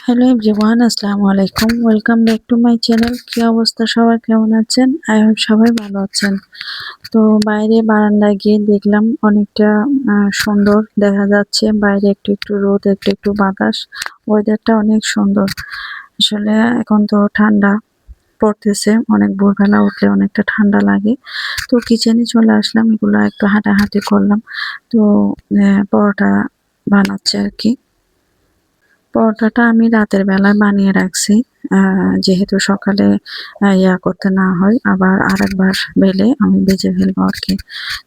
Hello everyone, আসসালামু আলাইকুম। Welcome back to my channel. কি অবস্থা সবার, কেমন আছেন? আই হোপ সবাই ভালো আছেন। তো বাইরে বারান্দায় গিয়ে দেখলাম অনেকটা সুন্দর দেখা যাচ্ছে। বাইরে একটু একটু রোদ, একটু একটু বাতাস। ওয়েদারটা অনেক সুন্দর। আসলে এখন তো ঠান্ডা পড়তেছে, অনেক ভোরবেলা উঠলে অনেকটা ঠান্ডা লাগে। তো কিচেনে চলে আসলাম, এগুলো একটু হাঁটাহাঁটি করলাম। তো পরোটা বানাচ্ছে আর কি। পরোটাটা আমি রাতের বেলায় বানিয়ে রাখছি। যেহেতু সকালে ইয়া করতে না হয়, আবার আরেকবার বেলে আমি ভেজে ফেলবো আরকি।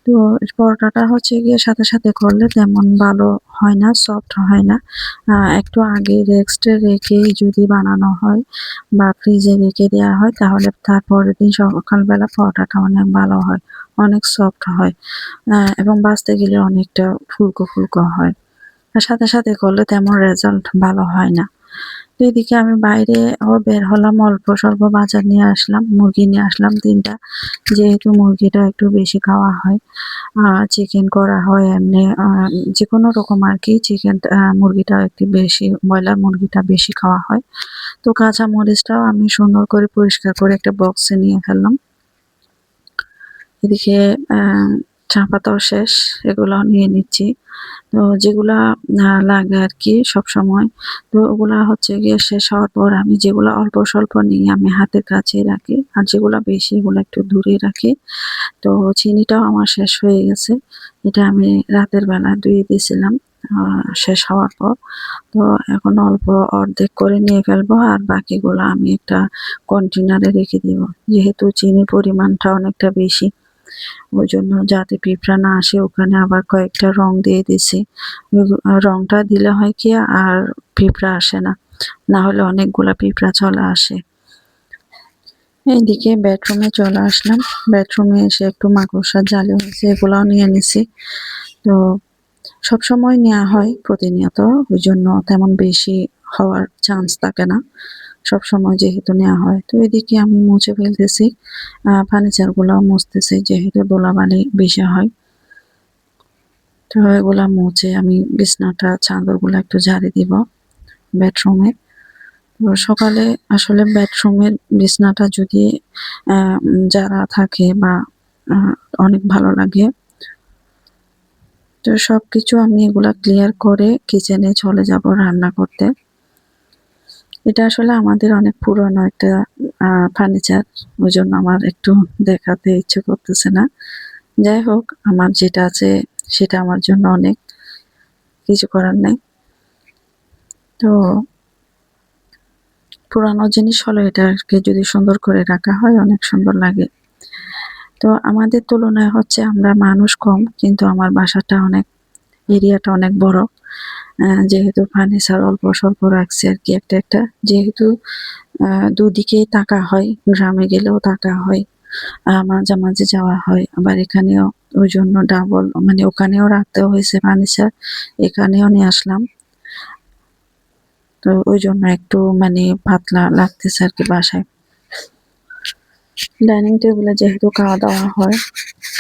তো পরোটাটা হচ্ছে গিয়ে সাথে, সাথে করলে তেমন ভালো হয় না, সফট হয় না। একটু আগে রেস্টে রেখে যদি বানানো হয় বা ফ্রিজে রেখে দেওয়া হয়, তাহলে তারপরের দিন সকালবেলা পরোটাটা অনেক ভালো হয়, অনেক সফট হয়। এবং ভাজতে গেলে অনেকটা ফুলকো, ফুলকো হয়। আর সাথে, সাথে করলে তেমন রেজাল্ট ভালো হয় না। তো এদিকে আমি বাইরেও বের হলাম, অল্প স্বল্প বাজার নিয়ে আসলাম, মুরগি নিয়ে আসলাম ৩ টা। যেহেতু মুরগিটা একটু বেশি খাওয়া হয়। চিকেন করা হয় এমনি, যেকোনো রকম আরকি চিকেন মুরগিটা একটু বেশি, ব্রয়লার মুরগিটা বেশি খাওয়া হয়। তো কাঁচা মরিচটাও আমি সুন্দর করে পরিষ্কার করে একটা বক্সে নিয়ে ফেললাম। এদিকে আ চা পাতাও শেষ, এগুলাও নিয়ে নিচ্ছি। তো যেগুলা লাগে আরকি সবসময়। তো ওগুলা হচ্ছে গিয়ে শেষ হওয়ার পর আমি যেগুলা অল্প স্বল্প নিই আমি হাতের কাছেই রাখি। আর যেগুলা বেশি ওগুলা একটু দূরে রাখি। তো চিনিটাও আমার শেষ হয়ে গেছে। এটা আমি রাতের বেলা ধুয়ে দিয়েছিলাম আ শেষ হওয়ার পর। তো এখন অল্প অর্ধেক করে নিয়ে ফেলবো, আর বাকিগুলা আমি একটা কন্টেনারে রেখে দিব। যেহেতু চিনির পরিমাণটা অনেকটা বেশি। ওইজন্য যাতে পিঁপড়া না আসে, ওখানে আবার কয়েকটা রং দিয়ে দিছি। রংটা দিলে হয় কি আর পিঁপড়া আসে না। না হলে অনেকগুলা পিঁপড়া চলে আসে। এইদিকে বেডরুমে চলে আসলাম। বেডরুমে এসে একটু মাকড়সার জালি হয়েছে, এগুলাও নিয়ে নিছি। তো সবসময় নেয়া হয় প্রতিনিয়ত, ওইজন্য তেমন বেশি হওয়ার চান্স থাকে না। সবসময় যেহেতু নেয়া হয়। তো এদিকে আমি মুছে ফেলতেছি। ফার্নিচার গুলাও মুছতেছি, যেহেতু ধুলাবালি বেশি হয়। তো এগুলা মুছে আমি বিছনাটা, চাদরগুলা একটু ঝাড়ি দিব বেডরুমে। তো সকালে আসলে বেডরুমের বিছনাটা যদি আ ঝাড়া থাকে বা আ অনেক ভালো লাগে। তো সবকিছু আমি এগুলা ক্লিয়ার করে কিচেনে চলে যাব রান্না করতে। এটা আসলে আমাদের অনেক পুরনো একটা ফার্নিচার। ওইজন্য আমার একটু দেখাতে ইচ্ছে করতেছে না। যাই হোক, আমার যেটা আছে সেটা আমার জন্য অনেক, কিছু করার নাই। তো পুরানো জিনিস হলো, এটাকে যদি সুন্দর করে রাখা হয় অনেক সুন্দর লাগে। তো আমাদের তুলনায় হচ্ছে আমরা মানুষ কম, কিন্তু আমার বাসাটা অনেক, এরিয়াটা অনেক বড়। যেহেতু ফার্নিচার অল্প স্বল্প রাখছি আরকি একটা, একটা। যেহেতু দুদিকেই থাকা হয়, গ্রামে গেলেও থাকা হয়। মাঝামাঝি যাওয়া হয়। আবার এখানেও ওইজন্য ডাবল, মানে ওখানেও রাখতে হয়েছে ফার্নিচার, এখানেও নিয়ে আসলাম। তো ওইজন্য একটু মানে পাতলা লাগতেছে আরকি বাসায়। ডাইনিং টেবিলে যেহেতু খাওয়া-দাওয়া হয়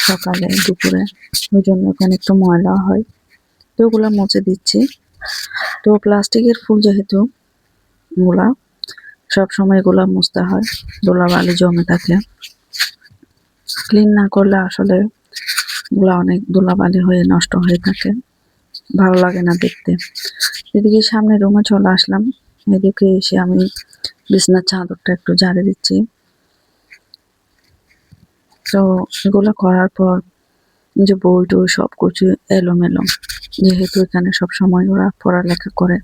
সকালে, দুপুরে, ওইজন্য ওখানে একটু ময়লা হয়। তো ওগুলা মুছে দিচ্ছি। তো প্লাস্টিকের ফুল যেহেতু এগুলা, সবসময় এগুলা মুছতে হয়। ধুলাবালি জমে থাকে। ক্লিন না করলে আসলে এগুলা অনেক ধুলাবালি হয়ে নষ্ট হয়ে থাকে। ভালো লাগে না দেখতে। এদিকে সামনের রুমে চলে আসলাম। এদিকে এসে আমি বিছানার চাদরটা একটু ঝাড়ে দিচ্ছি। তো এগুলো করার পর যে বই-টই সবকিছু এলোমেলো। যেহেতু এখানে সবসময় ওরা পড়ালেখা করে।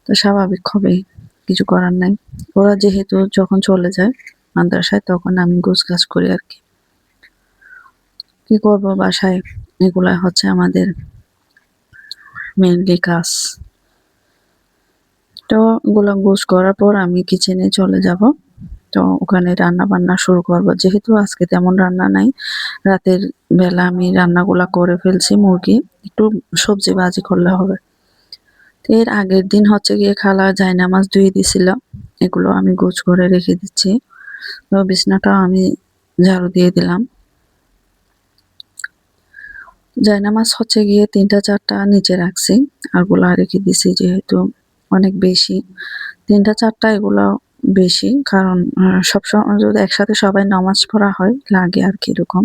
তো স্বাভাবিক হবেই, কিছু করার নাই। ওরা যেহেতু যখন চলে যায় মাদ্রাসায়, তখন আমি গোছগাছ করি আরকি। কি করব বাসায়, এগুলা হচ্ছে আমাদের মেইনলি কাজ। তো এগুলা গোছ করার পর আমি কিচেনে চলে যাব। তো ওখানে রান্না-বান্না শুরু করব। যেহেতু আজকে তেমন রান্না নাই, রাতের বেলা আমি রান্নাগুলা করে ফেলছি মুরগি। একটু সবজি ভাজি করলে হবে। তো এর আগের দিন হচ্ছে গিয়ে খালা জায়নামাজ ধুয়ে দিছিল। এগুলো আমি গোছ করে রেখে দিচ্ছি। তো বিছনাটাও আমি ঝাড়ু দিয়ে দিলাম। জায়নামাজ হচ্ছে গিয়ে ৩ টা ৪ টা নিচে রাখছি। আরগুলা রেখে দিছি, যেহেতু অনেক বেশি। ৩টা ৪টা এগুলো বেশি। কারণ সবসময় যদি একসাথে সবাই নামাজ পড়া হয় লাগে আরকি এরকম।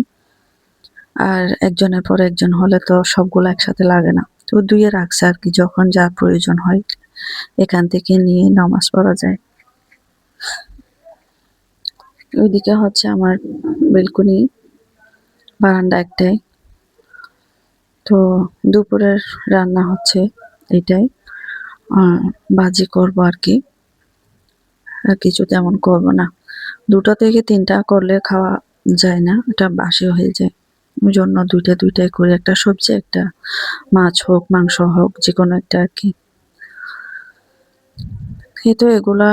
আর একজনের পর একজন হলে তো সবগুলো একসাথে লাগে না। তো ২ এ রাখছে আরকি, যখন যার প্রয়োজন হয় এখান থেকে নিয়ে নামাজ পড়া যায়। ওইদিকে হচ্ছে আমার বেলকনি, বারান্দা একটাই। তো দুপুরের রান্না হচ্ছে এটাই। আ ভাজি করব আরকি। আর কিছু তেমন করব না। ২টা থেকে ৩টা করলে খাওয়া যায় না। এটা বাসি হয়ে যায়। ওইজন্য ২টায় করে, একটা সবজি, একটা মাছ হোক, মাংস হোক, যেকোনো একটা আরকি। এই তো এগুলা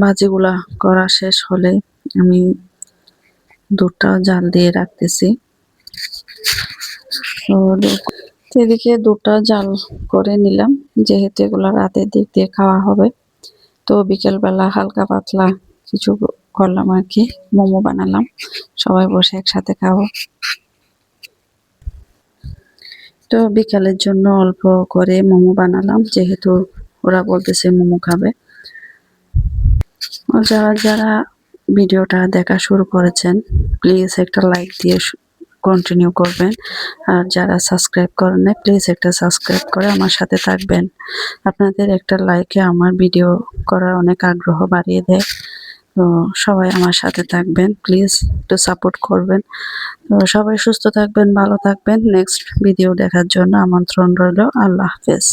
ভাজিগুলা করা শেষ হলে আমি দুধটা জাল দিয়ে রাখতেছি। তো এদিকে দুধটা জাল করে নিলাম, যেহেতু এগুলা রাতের দিক দিয়ে খাওয়া হবে। তো বিকেলবেলা হালকা পাতলা কিছু করলাম আরকি। মোমো বানালাম। সবাই বসে একসাথে খাবো। তো বিকালের জন্য অল্প করে মোমো বানালাম, যেহেতু ওরা বলতেছে মোমো খাবে। যারা ভিডিওটা দেখা শুরু করেছেন, প্লিজ একটা লাইক দিয়ে কন্টিনিউ করবেন। আর যারা সাবস্ক্রাইব করেন নাই, প্লিজ একটা সাবস্ক্রাইব করে আমার সাথে থাকবেন। আপনাদের একটা লাইকে আমার ভিডিও করার অনেক আগ্রহ বাড়িয়ে দেয়। তো সবাই আমার সাথে থাকবেন, প্লিজ একটু সাপোর্ট করবেন। তো সবাই সুস্থ থাকবেন, ভালো থাকবেন। নেক্সট ভিডিও দেখার জন্য আমন্ত্রণ রইল। আল্লাহ হাফেজ।